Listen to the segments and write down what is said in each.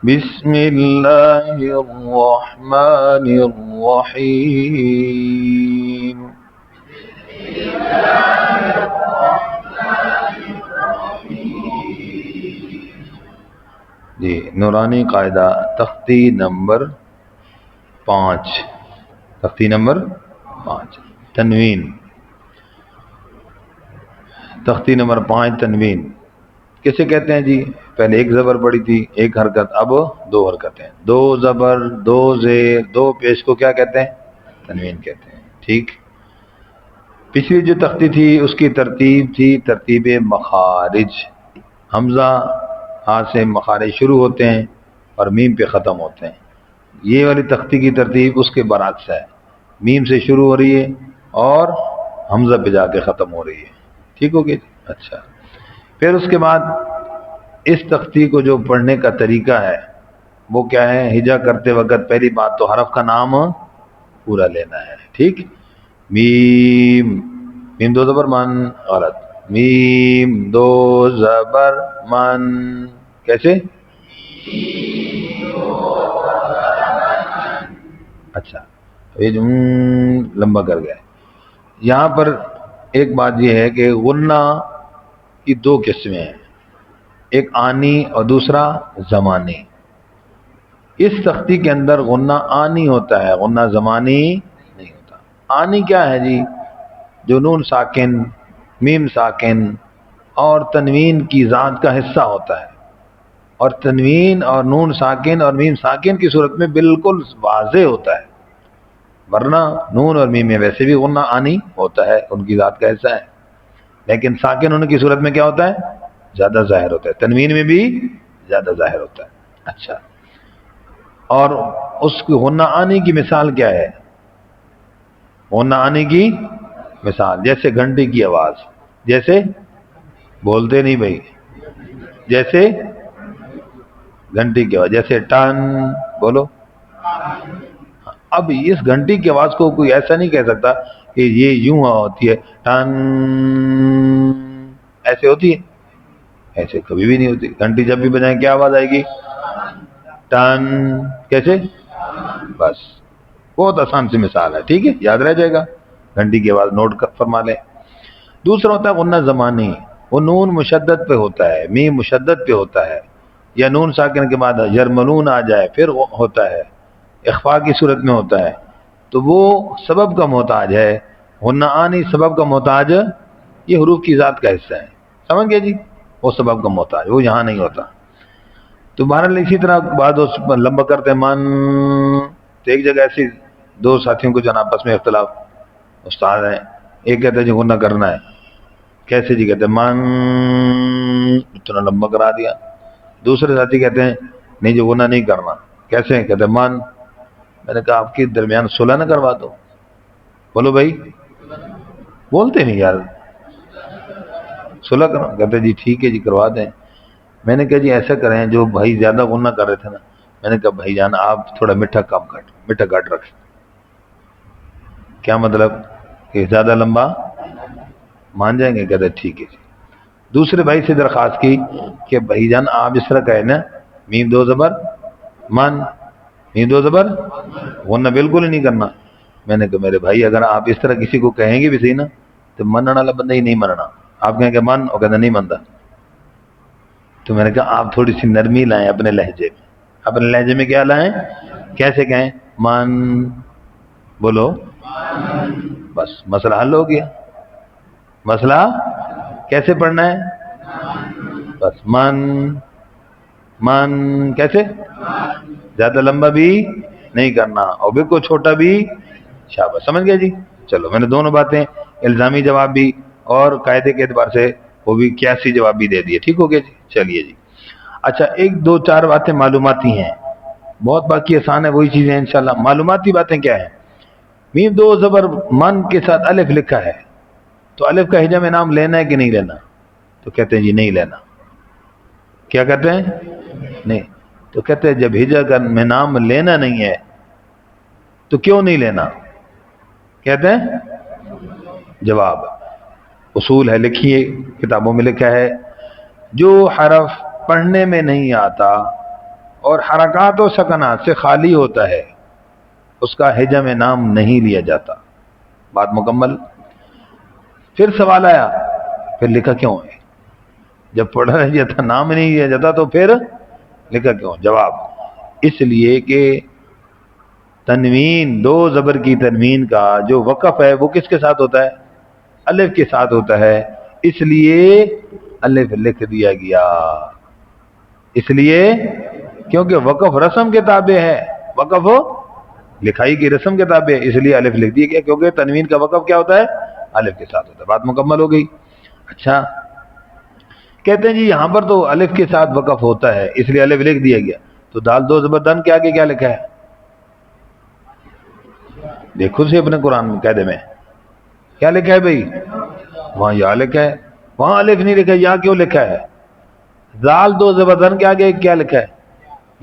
بسم اللہ الرحمن الرحیم. جی نورانی قاعدہ تختی نمبر 5. تختی نمبر 5 تنوین. تختی نمبر 5 تنوین کیسے کہتے ہیں جی؟ پہلے ایک زبر پڑی تھی ایک حرکت، اب دو حرکتیں، دو زبر دو زیر دو پیش کو کیا کہتے ہیں؟ تنوین کہتے ہیں. ٹھیک. پچھلی جو تختی تھی اس کی ترتیب تھی ترتیب مخارج. حمزہ ہاں سے مخارج شروع ہوتے ہیں اور میم پہ ختم ہوتے ہیں. یہ والی تختی کی ترتیب اس کے برعکس ہے، میم سے شروع ہو رہی ہے اور حمزہ پہ جا کے ختم ہو رہی ہے. ٹھیک ہو گیا جی؟ اچھا. پھر اس کے بعد اس تختی کو جو پڑھنے کا طریقہ ہے وہ کیا ہے؟ ہجا کرتے وقت پہلی بات تو حرف کا نام پورا لینا ہے. ٹھیک. میم، میم دو زبر من، غلط. میم دو زبر من. کیسے؟ اچھا یہ جو لمبا کر گیا. یہاں پر ایک بات یہ ہے کہ غنہ کی دو قسمیں ہیں، ایک آنی اور دوسرا زمانی. اس تختی کے اندر غنہ آنی ہوتا ہے، غنہ زمانی نہیں ہوتا. آنی کیا ہے جی؟ جو نون ساکن، میم ساکن اور تنوین کی ذات کا حصہ ہوتا ہے، اور تنوین اور نون ساکن اور میم ساکن کی صورت میں بالکل واضح ہوتا ہے، ورنہ نون اور میم میں ویسے بھی غنہ آنی ہوتا ہے، ان کی ذات کا حصہ ہے، لیکن ساکن ہونے کی صورت میں کیا ہوتا ہے؟ زیادہ ظاہر ہوتا ہے. تنوین میں بھی زیادہ ظاہر ہوتا ہے. اچھا. اور اس کی غنہ آنی کی مثال کیا ہے؟ غنہ آنی کی مثال جیسے گھنٹی کی آواز، جیسے بولتے نہیں بھائی، جیسے گھنٹی کی آواز، جیسے ٹن بولو. اب اس گھنٹی کی آواز کو کوئی ایسا نہیں کہہ سکتا کہ یہ یوں ہوتی ہے ٹن، ایسے ہوتی ہے؟ ایسے کبھی بھی نہیں ہوتی. گھنٹی جب بھی بجائیں کیا آواز آئے گی؟ ٹن. کیسے؟ بس بہت آسان سی مثال ہے. ٹھیک ہے، یاد رہ جائے گا. گھنٹی کی آواز نوٹ فرما لیں. دوسرا ہوتا ہے غنہ زمانی. وہ نون مشدد پہ ہوتا ہے، میم مشدد پہ ہوتا ہے، یا نون ساکن کے بعد یرملون آ جائے پھر ہوتا ہے، اخفاء کی صورت میں ہوتا ہے، تو وہ سبب کا محتاج ہے. غنہ آنی سبب کا محتاج، یہ حروف کی ذات کا حصہ ہے. سمجھ گئے جی؟ وہ سبب کا محتاج، وہ یہاں نہیں ہوتا. تو بہرحال اسی طرح بعد لمبا کرتے ہیں من. تو ایک جگہ ایسی دو ساتھیوں کو جو آپس میں اختلاف، استاد ہیں، ایک کہتے ہیں جی غنہ کرنا ہے. کیسے جی؟ کہتے ہیں من، اتنا لمبا کرا دیا. دوسرے ساتھی کہتے ہیں نہیں جو غنہ نہیں کرنا. کیسے؟ کہتے ہیں من. میں نے کہا آپ کے درمیان صلح نہ کروا دو. بولو بھائی، بولتے نہیں یار، صلح کرو. کہتے جی ٹھیک ہے جی کروا دیں. میں نے کہا جی ایسا کریں، جو بھائی زیادہ غنہ کر رہے تھے نا، میں نے کہا بھائی جان آپ تھوڑا میٹھا کم کٹ، میٹھا کٹ رکھیں. کیا مطلب؟ کہ زیادہ لمبا مان جائیں گے؟ کہتے ٹھیک ہے جی. دوسرے بھائی سے درخواست کی کہ بھائی جان آپ اس طرح کہیں نا، میم دو زبر من، میم دو زبر غنہ بالکل ہی نہیں کرنا. میں نے کہا میرے بھائی اگر آپ اس طرح کسی کو کہیں گے بھی صحیح نا، تو مننا والا بندہ ہی نہیں مننا. آپ کہیں کہ من، اور کہتے نہیں منتا. تو میں نے کہا آپ تھوڑی سی نرمی لائیں اپنے لہجے میں. اپنے لہجے میں کیا لائیں؟ کیسے کہیں؟ من. بولو. بس مسئلہ حل ہو گیا. مسئلہ کیسے پڑھنا ہے؟ بس من، من. کیسے؟ زیادہ لمبا بھی نہیں کرنا اور بالکل چھوٹا بھی. شاباش، سمجھ گئے جی؟ چلو میں نے دونوں باتیں، الزامی جواب بھی اور قاعدے کے اعتبار سے وہ بھی قیاسی جواب بھی دے دیے. ٹھیک ہو گیا جی؟ چلیے جی. اچھا ایک دو چار باتیں معلوماتی ہیں، بہت باقی آسان ہے وہی چیزیں انشاءاللہ. معلوماتی باتیں کیا ہیں؟ میم دو زبر من کے ساتھ الف لکھا ہے، تو الف کا ہجا میں نام لینا ہے کہ نہیں لینا؟ تو کہتے ہیں جی نہیں لینا. کیا کہتے ہیں؟ نہیں. تو کہتے ہیں جب ہجا کا میں نام لینا نہیں ہے تو کیوں نہیں لینا؟ کہتے ہیں جواب اصول ہے، لکھیے کتابوں میں لکھا ہے، جو حرف پڑھنے میں نہیں آتا اور حرکات و سکنات سے خالی ہوتا ہے، اس کا ہجا میں نام نہیں لیا جاتا. بات مکمل. پھر سوال آیا پھر لکھا کیوں ہے؟ جب پڑھا رہ جاتا نام نہیں لیا جاتا تو پھر لکھا کیوں؟ جواب اس لیے کہ تنوین، دو زبر کی تنوین کا جو وقف ہے وہ کس کے ساتھ ہوتا ہے؟ الف کے ساتھ ہوتا ہے، اس لیے الف لکھ دیا گیا. اس لیے کیونکہ وقف رسم کے تابع ہے، وقف لکھائی کی رسم کے تابع ہے، اس لیے الف لکھ دیا گیا کیونکہ تنوین کا وقف کیا ہوتا ہے؟ الف کے ساتھ ہوتا ہے. بات مکمل ہو گئی. اچھا کہتے ہیں جی یہاں پر تو الف کے ساتھ وقف ہوتا ہے اس لیے الف لکھ دیا گیا، تو دال دو زبر دن کے آگے کیا لکھا ہے؟ دیکھو سے اپنے قرآن میں قاعدے میں کیا لکھا ہے بھائی؟ وہاں یا لکھا ہے، وہاں الف نہیں لکھا ہے. یا کیوں لکھا ہے؟ دال دو زبر دن کے آگے کیا لکھا ہے؟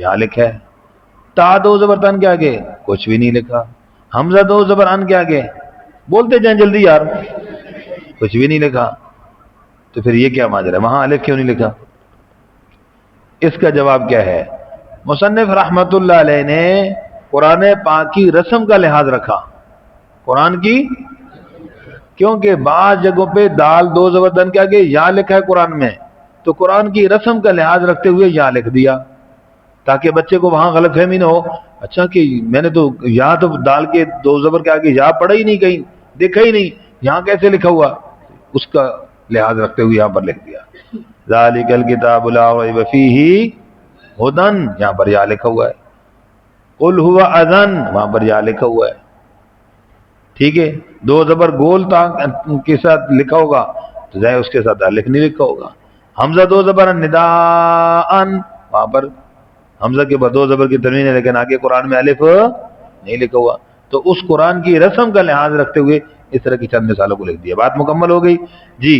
یا لکھا ہے. تا دو زبر تن کے آگے کچھ بھی نہیں لکھا. حمزہ دو زبر ان کے آگے بولتے جائیں جلدی یار، کچھ بھی نہیں لکھا. تو پھر یہ کیا ماجرا ہے؟ وہاں الف کیوں نہیں لکھا؟ اس کا جواب کیا ہے؟ مصنف رحمت اللہ علیہ نے قرآن پاک کی رسم کا لحاظ رکھا. قرآن کی، کیونکہ بعض جگہوں پہ دال دو زبر دن کے آگے یا لکھا ہے قرآن میں، تو قرآن کی رسم کا لحاظ رکھتے ہوئے یا لکھ دیا تاکہ بچے کو وہاں غلط فہمی نہ ہو. اچھا کہ میں نے تو یا تو دال کے دو زبر کے آگے یا پڑھا ہی نہیں، کہیں دیکھا ہی نہیں، یہاں کیسے لکھا ہوا؟ اس کا لحاظ رکھتے ہوئے یہاں پر لکھ دیا. ذالک الکتاب لا ریب فیہ ہدن، یہاں پر یا لکھا ہوا ہے. قل هو اذن، وہاں پر یا لکھا ہوا ہے. ٹھیک ہے، دو زبر گول تا کے ساتھ لکھا ہوگا تو ظاہر اس کے ساتھ الف نہیں لکھا ہوگا. حمزہ دو زبر نداءن، وہاں پر حمزہ کے بعد دو زبر کی تنوین ہے لیکن آگے قرآن میں الف نہیں لکھا ہوا. تو اس قرآن کی رسم کا لحاظ رکھتے ہوئے اس طرح کی چند مثالوں کو لکھ دیا. بات مکمل ہو گئی جی.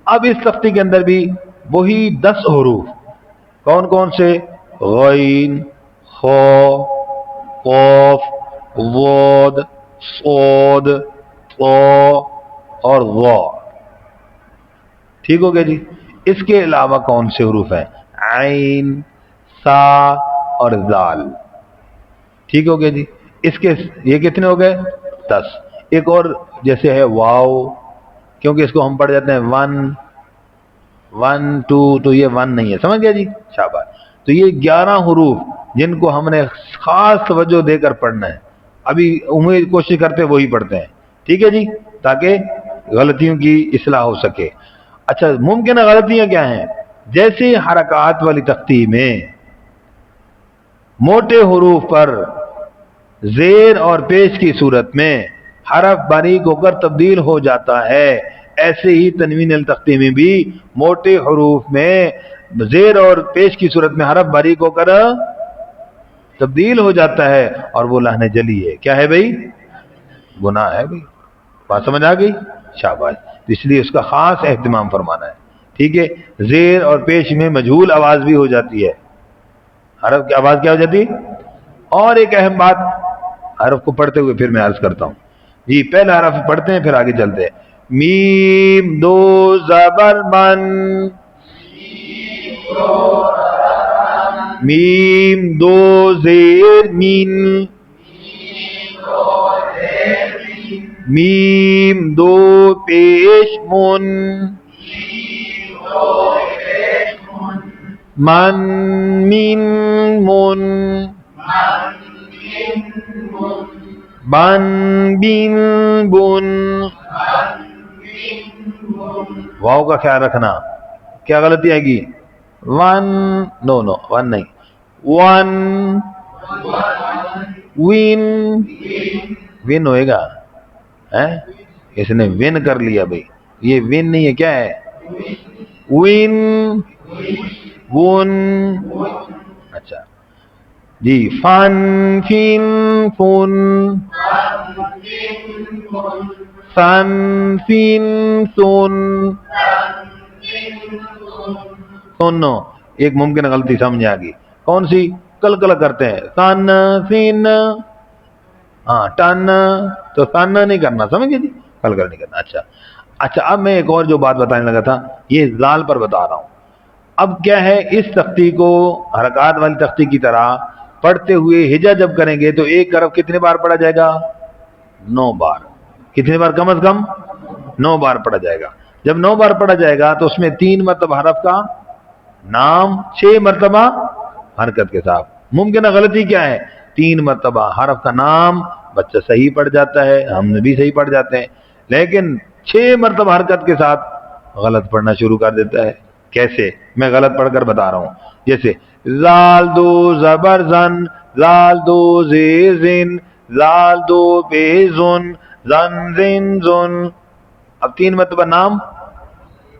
اب اس تختی کے اندر بھی وہی 10 حروف، کون کون سے؟ غین، خو، قوف، وود، صاد، طا اور ظا. ٹھیک ہو گیا جی. اس کے علاوہ کون سے حروف ہیں؟ عین، سا اور ذال. ٹھیک ہو گیا جی. اس کے یہ کتنے ہو گئے؟ 10. ایک اور جیسے ہے واو، کیونکہ اس کو ہم پڑھ جاتے ہیں 1 1 2، تو یہ 1 نہیں ہے. سمجھ گیا جی؟ شاباش. تو یہ 11 حروف جن کو ہم نے خاص توجہ دے کر پڑھنا ہے. ابھی امید کوشش کرتے وہی پڑھتے ہیں. ٹھیک ہے جی، تاکہ غلطیوں کی اصلاح ہو سکے. اچھا ممکنہ غلطیاں کیا ہیں؟ جیسے حرکات والی تختی میں موٹے حروف پر زیر اور پیش کی صورت میں حرف باریک ہو کر تبدیل ہو جاتا ہے، ایسے ہی تنوین التختی میں بھی موٹے حروف میں زیر اور پیش کی صورت میں حرف باریک ہو کر تبدیل ہو جاتا ہے اور وہ لہن جلی ہے. کیا ہے بھائی؟ گناہ ہے بھائی. بات سمجھ آ گئی؟ شاباش. اس لیے اس کا خاص اہتمام فرمانا ہے. ٹھیک ہے. زیر اور پیش میں مجہول آواز بھی ہو جاتی ہے، حرف کی آواز کیا ہو جاتی ہے. اور ایک اہم بات حرف کو پڑھتے ہوئے پھر میں عرض کرتا ہوں جی. پہلا حرف پڑھتے ہیں پھر آگے چلتے ہیں. میم دو زبر من، میم دو زیر مین، میم دو پیش من، من مین من، بن بین بن. واو کا خیال رکھنا، کیا غلطی آئے گی؟ 1 نو نو 1 نہیں، 1 ون، ون ہوئے گا. اس نے ون کر لیا بھائی، یہ ون نہیں ہے. کیا ہے؟ One one. اچھا جی. فن فن فن، فن فن سن. سنو ایک ممکن غلطی سمجھ آ گئی. کون سی؟ کل کرتے ہیں سن سن، ہاں ٹن، تو سن نہیں کرنا. سمجھے جی؟ کل نہیں کرنا. اچھا اب میں ایک اور جو بات بتانے لگا تھا یہ زال پر بتا رہا ہوں. اب کیا ہے، اس تختی کو حرکات والی تختی کی طرح پڑھتے ہوئے ہجا جب کریں گے تو ایک حرف کتنے بار پڑھا جائے گا؟ 9 بار. کتنے بار؟ کم از کم 9 بار پڑھا جائے گا. جب 9 بار پڑھا جائے گا تو اس میں 3 مرتبہ حرف کا نام، 6 مرتبہ حرکت کے ساتھ. ممکنہ غلطی کیا ہے؟ 3 مرتبہ حرف کا نام بچہ صحیح پڑھ جاتا ہے، ہم بھی صحیح پڑھ جاتے ہیں، لیکن 6 مرتبہ حرکت کے ساتھ غلط پڑھنا شروع کر دیتا ہے. کیسے؟ میں غلط پڑھ کر بتا رہا ہوں. جیسے زال دو زبر زن، زال دو زین، زال دو بیزن، زن زین زن. اب 3 مرتبہ نام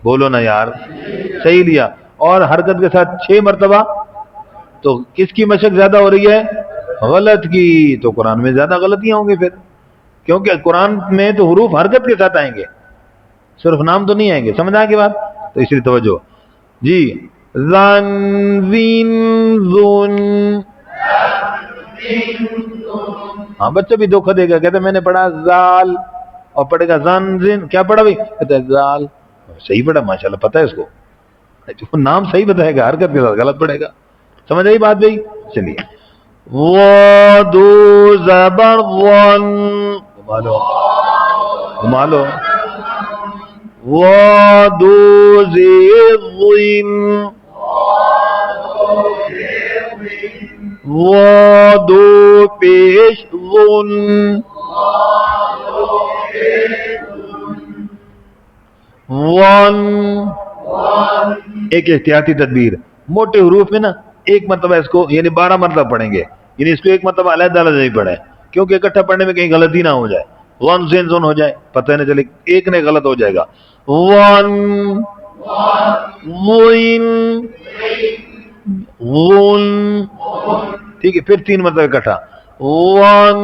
بولو نا یار، صحیح لیا، اور حرکت کے ساتھ 6 مرتبہ. تو کس کی مشق زیادہ ہو رہی ہے؟ غلط کی. تو قرآن میں زیادہ غلطیاں ہوں گی پھر، کیونکہ قرآن میں تو حروف حرکت کے ساتھ آئیں گے، صرف نام تو نہیں آئیں گے. سمجھ آئے گی بات؟ تو اس لیے توجہ جی. زن زین زن. ہاں بچہ بھی دھوکہ دے گا، کہتے میں نے پڑھا زال اور پڑھے گا زن زین. کیا پڑھا بھائی؟ کہتا ہے زال. صحیح پڑھا ماشاءاللہ، پتہ ہے اس کو، نام صحیح بتائے گا، حرکت کے ساتھ غلط پڑھے گا. سمجھ آئی بات بھائی؟ چلیے. وہ دو زبر ون، گھما لو. وہ دو زین، وہ دو پیش ون، ون. ایک احتیاطی تدبیر، موٹے حروف میں نا ایک مرتبہ اس کو یعنی 12 مرتبہ پڑھیں گے، یعنی اس کو ایک مرتبہ علیحدہ علیحدہ نہیں پڑھیں، کیونکہ اکٹھا پڑھنے میں کہیں غلطی نہ ہو جائے، ون زین زون ہو جائے، پتہ نہ چلے ایک نے غلط ہو جائے گا. One when one. ٹھیک ہے، پھر 3 مرتبہ اکٹھا. ون.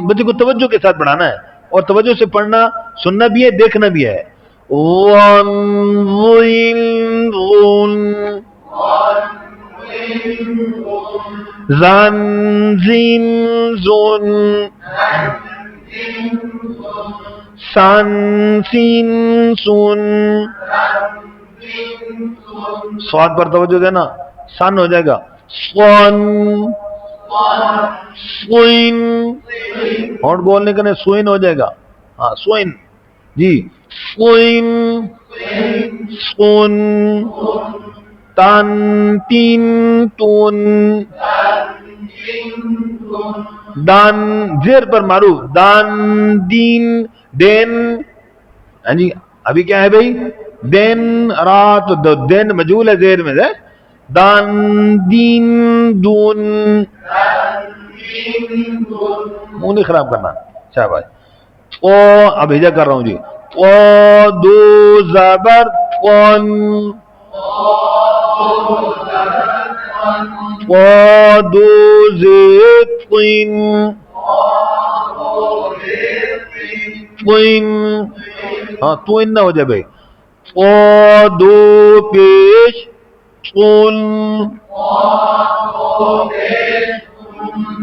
بچے کو توجہ کے ساتھ پڑھانا ہے، اور توجہ سے پڑھنا سننا بھی ہے، دیکھنا بھی ہے. ون وین ون، زن زین زون، سن سین سن. سواد پر توجہ دینا، سن ہو جائے گا سون، سوئن. اور بولنے کا نہیں، سوئن ہو جائے گا. ہاں سوئن جی. سوئن سون. تن تین تون. دان زیر پر معروف، دان دین دین. ہاں جی ابھی کیا ہے بھائی؟ دین. رات دین مجہول ہے، زیر میں ہے. دان دین دون. منہ نہیں خراب کرنا. اچھا بھائی. او اب ہجا کر رہا ہوں جی. او دو زبر فون، او دو زید فین، فین. ہاں تو ان نہ ہو جائے بھائی. او دو پیش فون.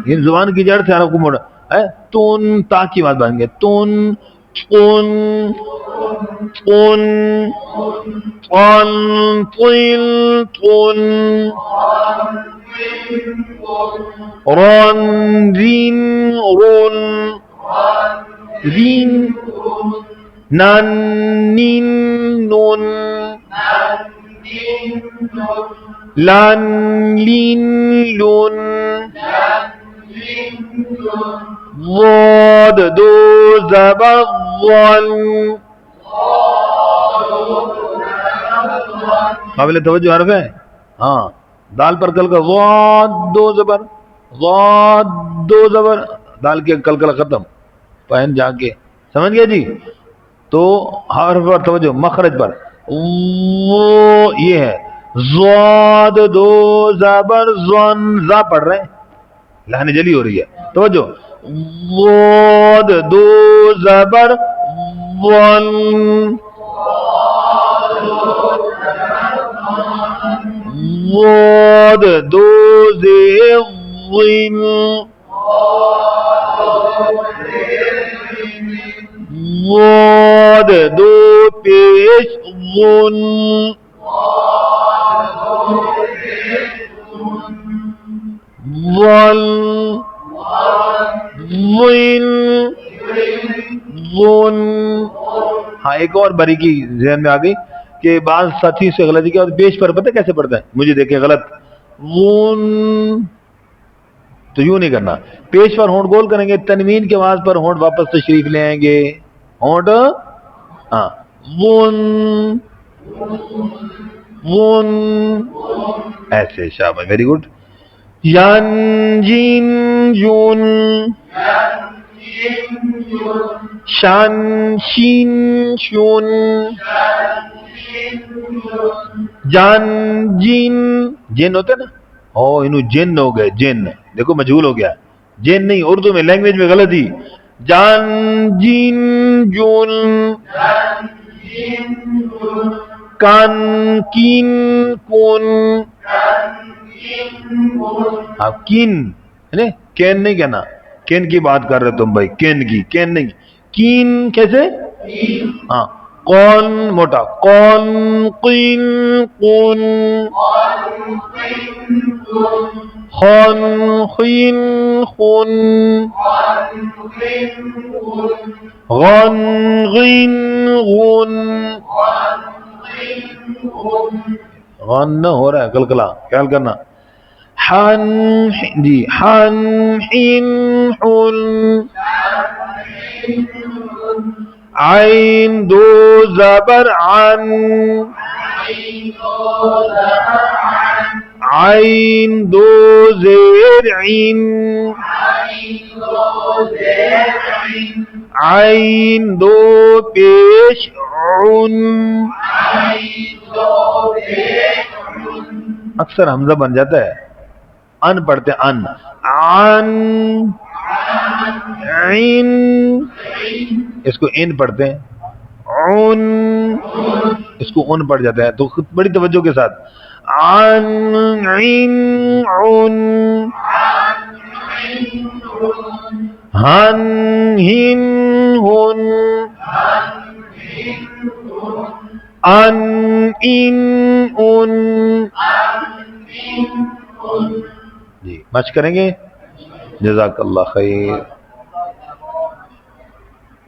یہ زبان کی جڑ سے حرف کو موڑا ہے. تون تا کی بات بن گئے. تون تون تون تون تون تون. رون رین رون، رین. نان نین نون، لان لین لون. واد دو زبر ون. قابل توجہ حرف ہے. ہاں دال پر کل کا واد دو زبر، واد دو زبر، دال کے کل کل ختم، پہن جا کے. سمجھ گیا جی؟ تو حرف پر توجہ، مخرج پر. وہ یہ ہے زواد دو زبر زون. زا پڑھ رہے ہیں، لہن جلی ہو رہی ہے. توجہ. واد دو زبر ون، واد دو زین، واد دو پیش ون، ول ول ون. ہاں ایک اور باریکی ذہن میں آ گئی کہ بعض ساتھی سے غلطی کیا ہوتی ہے، پیش پر پتہ کیسے پڑھتا ہے، مجھے دیکھیں غلط ون، تو یوں نہیں کرنا، پیش پر ہونٹ گول کریں گے، تنوین کے آواز پر ہونٹ واپس تشریف لے آئیں گے، ہونٹ ہاں ون ون ایسے. شاباش، ویری گڈ. یان جین یون، شان شین شون، جان جین، جن ہوتے نا، او انہوں جن ہو گئے، جن دیکھو مجہول ہو گیا، جن نہیں، اردو میں لینگویج میں غلطی. جان جین جون، کان کین کون، اب کین کین نہیں کہنا، کین کی بات کر رہے تم بھائی، کین کی، کین نہیں، کین کیسے، ہاں کون موٹا، کون قین کون، خون خین خون، غن غین غن، غن نہ ہو رہا ہے کلکلا، خیال کرنا. حن جی حن حین حن، عین دو زبر عن، عین دو زیر عین، عین دو پیش عن، اکثر حمزہ بن جاتا ہے، ان پڑھتے ہیں ان، عن عین، اس کو ان پڑھتے ہیں، عن اس کو ان پڑھ جاتا ہے، تو بڑی توجہ کے ساتھ، عن عین عن، ہن ہن ہن، ان ان ان. جی مچ کریں گے. جزاک اللہ خیر.